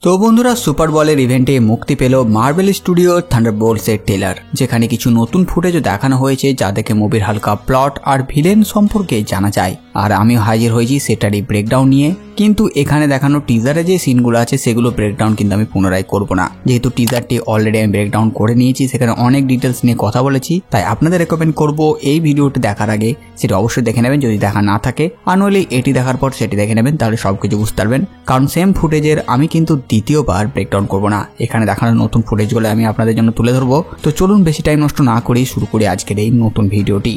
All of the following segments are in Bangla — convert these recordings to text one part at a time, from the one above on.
তো বন্ধুরা সুপার বলের ইভেন্টে মুক্তি পেল মার্বেল স্টুডিও থান্ডারবোল্টসের ট্রেলার, যেখানে কিছু নতুন ফুটেজও দেখানো হয়েছে যা দেখে মুভির হালকা প্লট আর ভিলেন সম্পর্কে জানা যায়। আর আমিও হাজির হয়েছি সেটারই ব্রেকডাউন নিয়ে। কিন্তু এখানে দেখানো টিজারে যে সিনগুলো আছে সেগুলো ব্রেকডাউন কিন্তু আমি পুনরায় করব না, যেহেতু টিজারটি অলরেডি আমি ব্রেকডাউন করে নিয়েছি, সেখানে অনেক ডিটেলস নিয়ে কথা বলেছি। তাই আপনাদের রেকমেন্ড করব এই ভিডিওটি দেখার আগে সেটা অবশ্যই দেখে নেবেন যদি দেখা না থাকে, আর নইলে এটি দেখার পর সেটি দেখে নেবেন, তাহলে সবকিছু বুঝতে পারবেন। কারণ সেম ফুটেজের আমি কিন্তু দ্বিতীয়বার ব্রেকডাউন করব না, এখানে দেখানো নতুন ফুটেজগুলো আমি আপনাদের জন্য তুলে ধরবো। তো চলুন বেশি টাইম নষ্ট না করেই শুরু করি আজকের এই নতুন ভিডিওটি।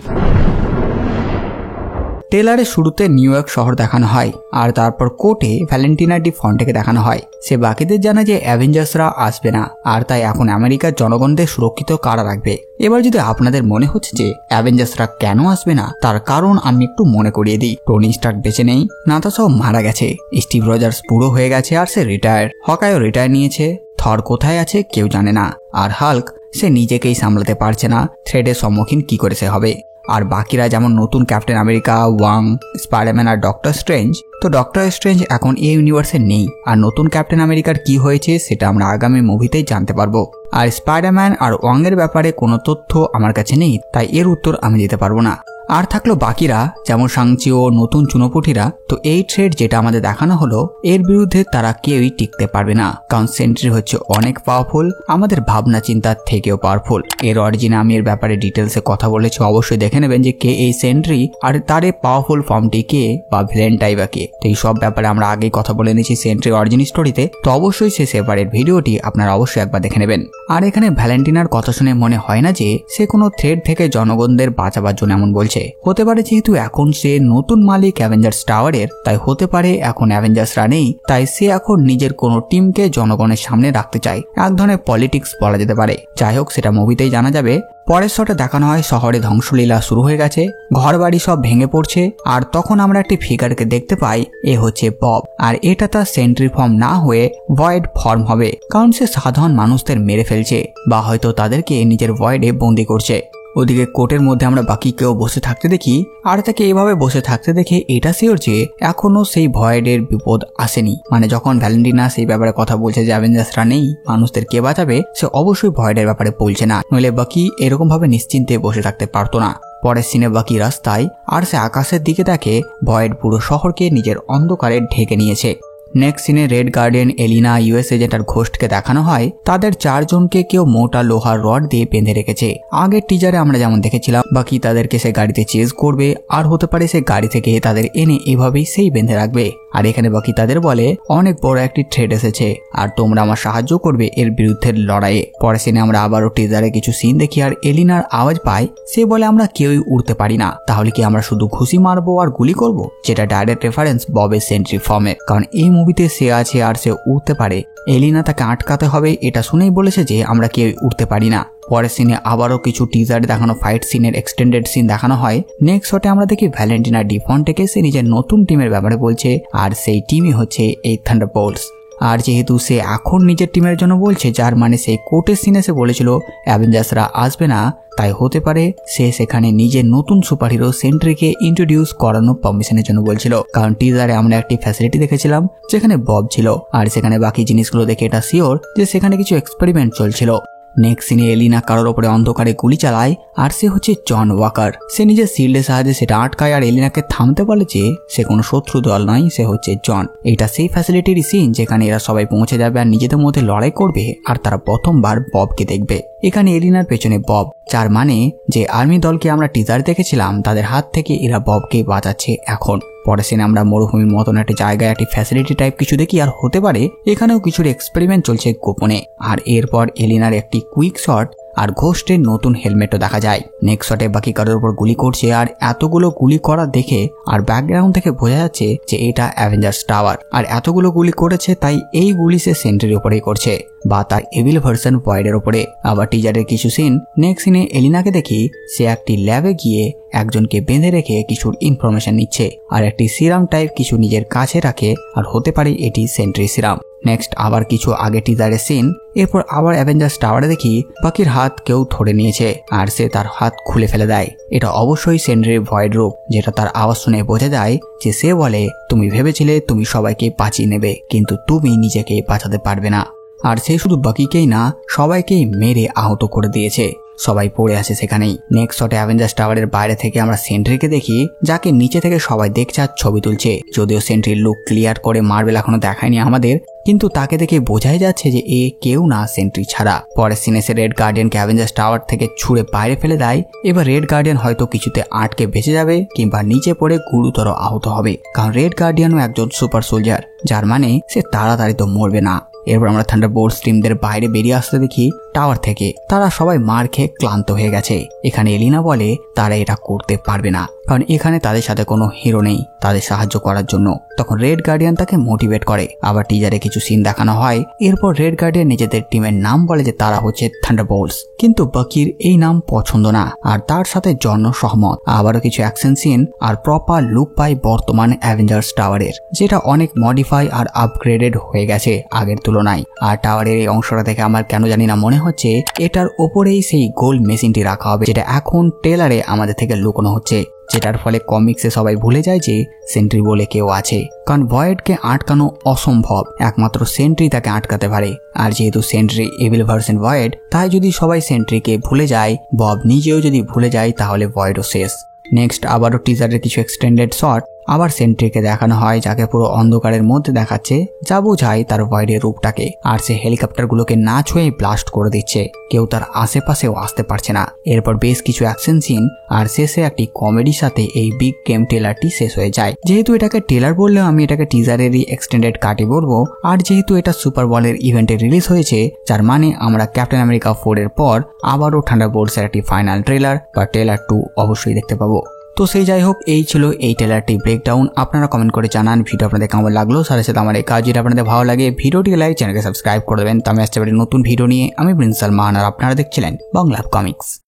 ট্রেলারের শুরুতে নিউ ইয়র্ক শহর দেখানো হয়, আর তারপর কোর্টে ভ্যালেন্টিনা ডি ফন্টেকে দেখানো হয়। সে বাকিদের জানায় যে অ্যাভেঞ্জার্সরা আসবে না, আর তাই এখন আমেরিকার জনগণদের সুরক্ষিত কারা রাখবে। এবার যদি আপনাদের মনে হচ্ছে যে অ্যাভেঞ্জার্সরা কেন আসবে না, তার কারণ আমি একটু মনে করিয়ে দিই। টনি স্টার্ক বেঁচে নেই, নাতাশাও মারা গেছে, স্টিভ রজার্স পুরো হয়ে গেছে আর সে রিটায়ার, হকাইও রিটায়ার নিয়েছে, থর কোথায় আছে কেউ জানে না, আর হাল্ক সে নিজেকেই সামলাতে পারছে না, থ্রেডের সম্মুখীন কি করে সে হবে। আর বাকিরা যেমন নতুন ক্যাপ্টেন আমেরিকা, ওয়াং, স্পাইডারম্যান আর ডক্টর স্ট্রেঞ্জ। তো ডক্টর স্ট্রেঞ্জ এখন এই ইউনিভার্সে নেই, আর নতুন ক্যাপ্টেন আমেরিকার কি হয়েছে সেটা আমরা আগামী মুভিতেই জানতে পারবো। আর স্পাইডারম্যান আর ওয়াং এর ব্যাপারে কোনো তথ্য আমার কাছে নেই, তাই এর উত্তর আমি দিতে পারবো না। আর থাকলো বাকিরা, যেমন সাংচি ও নতুন চুনোপুটিরা। তো এই থ্রেড যেটা আমাদের দেখানো হলো এর বিরুদ্ধে তারা কেউই টিকতে পারবে না, কারণ সেন্ট্রি হচ্ছে অনেক পাওয়ারফুল, আমাদের ভাবনা চিন্তার থেকেও পাওয়ারফুল। এর অরিজিনে আমি এর ব্যাপারে ডিটেলসে কথা বলেছি, অবশ্যই দেখে নেবেন যে কে এই সেন্ট্রি আর তার এই পাওয়ারফুল ফর্মটি কে বা ভিলেনটাই বা কে। তো এই সব ব্যাপারে আমরা আগেই কথা বলে নিয়েছি সেন্ট্রি অরিজিন স্টোরিতে, তো অবশ্যই সে সেপারেট ভিডিওটি আপনারা অবশ্যই একবার দেখে নেবেন। আর এখানে ভ্যালেন্টিনার কথা শুনে মনে হয় না যে সে কোনো থ্রেড থেকে জনগণদের বাঁচাবার জন্য এমন বলছে। হতে পারে যেহেতু এখন সে নতুন মালিক অ্যাভেঞ্জার্স টাওয়ারের, তাই হতে পারে এখন অ্যাভেঞ্জার্সরা নেই, তাই সে এখন নিজের কোনো টিমকে জনগণের সামনে রাখতে চায়। এক ধরনের পলিটিক্স বলা যেতে পারে। যাই হোক, সেটা মুভিতেই জানা যাবে। পরের শটে দেখানো হয় শহরে ধ্বংসলীলা শুরু হয়ে গেছে, ঘর বাড়ি সব ভেঙে পড়ছে, আর তখন আমরা একটি ফিগারকে দেখতে পাই, এ হচ্ছে বব। আর এটা তার সেন্ট্রি ফর্ম না হয়ে ভয়েড ফর্ম হবে, কারণ সে সাধারণ মানুষদের মেরে ফেলছে বা হয়তো তাদেরকে নিজের ভয়েডে বন্দি করছে। ওদিকে কোর্টের মধ্যে আমরা বাকি কেউ বসে থাকতে দেখি, আর তাকে এভাবে বসে থাকতে দেখে এটা শিওর যে এখনো সেই ভয়েডের বিপদ আসেনি। মানে যখন ভ্যালেন্টিনা সেই ব্যাপারে কথা বলছে যে অ্যাভেঞ্জার্সরা নেই, মানুষদের কে বাঁচাবে, সে অবশ্যই ভয়েডের ব্যাপারে বলছে না, নইলে বাকি এরকম ভাবে নিশ্চিন্তে বসে থাকতে পারতো না। পরের সিনে বাকি রাস্তায়, আর সে আকাশের দিকে দেখে ভয়েড পুরো শহরকে নিজের অন্ধকারে ঢেকে নিয়েছে। নেক্সট সিনে রেড গার্ডেন, এলিনা, ইউএস এজেন্ট আর ঘোস্টকে দেখানো হয় তাদের চারজনকে কেউ মোটা লোহার রড দিয়ে বেঁধে রেখেছে। আগের টিজারে আমরা যেমন দেখেছিলাম বাকি তাদেরকে সে গাড়িতে চেজ করবে, আর হতে পারে সে গাড়ি থেকে তাদের এনে এভাবেই সেই বেঁধে রাখবে। আর এখানে বাকি তাদের বলে অনেক বড় একটি থ্রেড এসেছে আর তোমরা আমার সাহায্য করবে এর বিরুদ্ধে লড়াইয়ে। পরের সিনে আমরা আবারও টিজারে কিছু সিন দেখি, আর এলিনার আওয়াজ পাই, সে বলে আমরা কেউই উড়তে পারি না, তাহলে কি আমরা শুধু ঘুষি মারবো আর গুলি করব, যেটা ডাইরেক্ট রেফারেন্স ববের সেন্ট্রি ফর্মের, কারণ এই মুভিতে সে আছে আর সে উড়তে পারে। এলিনা তাকে আটকাতে হবে এটা শুনেই বলেছে যে আমরা কেউই উড়তে পারি না। পরের সিনে আবারও কিছু টিজারে দেখানো ফাইট সিনের এক্সটেন্ডেড সিন দেখানো হয়। নেক্সট শটে আমরা দেখি ভ্যালেন্টিনা ডি ফন্টেকে সে নিজের নতুন টিমের ব্যাপারে বলছে, আর সেই টিমই হচ্ছে এই থান্ডারবোল্টস। আর যেহেতু সে এখন নিজের টিমের জন্য বলছে, যার মানে সেই কোর্টের সিনে সে বলেছিল অ্যাভেঞ্জার্সরা আসবে না, তাই হতে পারে সে সেখানে নিজের নতুন সুপারহিরো সেন্ট্রিকে ইন্ট্রোডিউস করানোর পারমিশনের জন্য বলছিল। কারণ টিজারে আমরা একটি ফ্যাসিলিটি দেখেছিলাম যেখানে বব ছিল, আর সেখানে বাকি জিনিসগুলো দেখে এটা শিওর যে সেখানে কিছু এক্সপেরিমেন্ট চলছিল। নেক্সট সিনে এলিনা কারোর ওপরে অন্ধকারে গুলি চালায়, আর সে হচ্ছে জন ওয়াকার। সে নিজের শিল্ডের সাহায্যে সেটা আটকায় আর এলিনাকে থামতে বলে যে সে কোনো শত্রু দল নয়, সে হচ্ছে জন। এটা সেই ফ্যাসিলিটির সিন যেখানে এরা সবাই পৌঁছে যাবে আর নিজেদের মধ্যে লড়াই করবে, আর তারা প্রথমবার ববকে দেখবে। এখানে এলিনার পেছনে বব, যার মানে যে আর্মি দলকে আমরা টিজার দেখেছিলাম তাদের হাত থেকে এরা ববকে বাঁচাচ্ছে এখন। পরে সিনে আমরা মরুভূমির মতন একটা জায়গায় একটি ফ্যাসিলিটি টাইপ কিছু দেখি, আর হতে পারে এখানেও কিছুর এক্সপেরিমেন্ট চলছে গোপনে। আর এরপর এলিনার একটি কুইক শট আর ঘোস্টের নতুন হেলমেটও দেখা যায়। নেক্সট শটে বাকি কারোর উপর গুলি করছে, আর এতগুলো গুলি করা দেখে আর ব্যাকগ্রাউন্ড থেকে বোঝা যাচ্ছে যে এটা অ্যাভেঞ্জার্স টাওয়ার, আর এতগুলো গুলি করেছে তাই এই গুলি সে সেন্ট্রির উপরেই করছে বা তার এভিল ভার্সন ভয়েডের উপরে। আবার টিজারের কিছু সিন, নেক্সট সিনে এলিনাকে দেখি সে একটি ল্যাবে গিয়ে একজনকে বেঁধে রেখে কিছুর ইনফরমেশন নিচ্ছে, আর একটি সিরাম টাইপ কিছু নিজের কাছে রাখে, আর হতে পারে এটি সেন্ট্রি সিরাম। নেক্সট আবার কিছু আগে টিজারের সিন, এরপর আবার অ্যাভেঞ্জার্স টাওয়ারে দেখি বাকির হাত কেউ ধরে নিয়েছে আর সে তার হাত খুলে ফেলে দেয়। এটা অবশ্যই সেন্ট্রির ভয়েড রূপ, যেটা তার আওয়াজ শুনে বোঝা যায় যে সে বলে তুমি ভেবেছিলে তুমি সবাইকে বাঁচিয়ে নেবে, কিন্তু তুমি নিজেকে বাঁচাতে পারবে না। আর সে শুধু বাকিকেই না সবাইকেই মেরে আহত করে দিয়েছে। সবাই পড়ে আছে সেখানেই। নেক্সট শটে অ্যাভেঞ্জার্স টাওয়ারের বাইরে থেকে আমরা সেন্ট্রিকে দেখি, যাকে নিচে থেকে সবাই দেখছে আর ছবি তুলছে। যদিও সেন্ট্রির লুক ক্লিয়ার করে মার্বেল এখনো দেখায়নি আমাদের, কিন্তু তাকে দেখে বোঝাই যাচ্ছে যে এ কেউ না সেন্ট্রি ছাড়া। পরে সিনেসে রেড গার্ডিয়ানকে অ্যাভেঞ্জার্স টাওয়ার থেকে ছুঁড়ে বাইরে ফেলে দেয়। এবার রেড গার্ডিয়ান হয়তো কিছুতে আটকে বেঁচে যাবে কিংবা নিচে পড়ে গুরুতর আহত হবে, কারণ রেড গার্ডিয়ানও একজন সুপার সোলজার, যার মানে সে তাড়াতাড়ি তো মরবে না। এরপর আমরা থান্ডারবোল্টস টিমদের বাইরে বেরিয়ে আসতে দেখি টাওয়ার থেকে। তারা সবাই মার খেয়ে ক্লান্ত হয়ে গেছে। এখানে এলিনা বলে তারা এটা করতে পারবে না, কারণ এখানে তাদের সাথে কোনো হিরো নেই তাদের সাহায্য করার জন্য। তখন রেড গার্ডিয়ান তাকে মোটিভেট করে। আবার টিজারে কিছু সিন দেখানো হয়। এরপর রেড গার্ডিয়ান নিজেদের টিমের নাম বলে যে তারা হচ্ছে থান্ডারবোল্টস, কিন্তু বাকির এই নাম পছন্দ না আর তার সাথে জন্য সহমত। আবারও কিছু অ্যাকশন সিন আর প্রপার লুক পাই বর্তমান অ্যাভেঞ্জার্স টাওয়ারের, যেটা অনেক মডিফাই আর আপগ্রেডেড হয়ে গেছে আগের তুলনায়। আর টাওয়ারের এই অংশটা থেকে আমার কেন জানি না মনে হচ্ছে এটার ওপরেই সেই গোল মেশিনটি রাখা হবে, যেটা এখন ট্রেলারে আমাদের থেকে লুকোনো হচ্ছে, যেটার ফলে কমিক্সে সবাই ভুলে যায় যে সেন্ট্রি বলে কেউ আছে। কারণ ভয়েডকে আটকানো অসম্ভব, একমাত্র সেন্ট্রি তাকে আটকাতে পারে। আর যেহেতু সেন্ট্রি এভিল ভার্সন ভয়েড, তাই যদি সবাই সেন্ট্রিকে ভুলে যায়, বব নিজেও যদি ভুলে যায়, তাহলে ভয়েডও শেষ। নেক্সট আবারও টিজারের কিছু এক্সটেন্ডেড শট, আবার সেন্ট্রিকে দেখানো হয় যাকে পুরো অন্ধকারের মধ্যে দেখাচ্ছে, যা বোঝায় তার ভয়েডের রূপটাকে। আর সে হেলিকপ্টারগুলোকে না ছুঁয়ে ব্লাস্ট করে দিচ্ছে, কেউ তার আশেপাশেও আসতে পারছে না। এরপর বেশ কিছু অ্যাকশন সিন আর শেষে একটি কমেডির সাথে এই বিগ গেম ট্রেলারটি শেষ হয়ে যায়। যেহেতু এটাকে ট্রেলার বললেও আমি এটাকে টিজারেরই এক্সটেন্ডেড কাটে বলবো। আর যেহেতু এটা সুপার বলের ইভেন্টে রিলিজ হয়েছে, যার মানে আমরা ক্যাপ্টেন আমেরিকা 4 এর পর আবারও থান্ডারবোল্টসের একটি ফাইনাল ট্রেলার বা ট্রেলার 2 অবশ্যই দেখতে পাবো। তো সেই যাই হোক, এই ছিল এই ট্রেলারটি ব্রেকডাউন। আপনারা কমেন্ট করে জানান ভিডিও আপনাদের কেমন লাগলো। সাথে সাথে আমার এই কাজ যদি আপনাদের ভালো লাগে, ভিডিওটি লাইক, চ্যানেলকে সাবস্ক্রাইব করে দেবেন। তো আমি আসতে পারি নতুন ভিডিও নিয়ে। আমি প্রিন্স সালমান আর আপনারা দেখছিলেন বাংলা কমিক্স।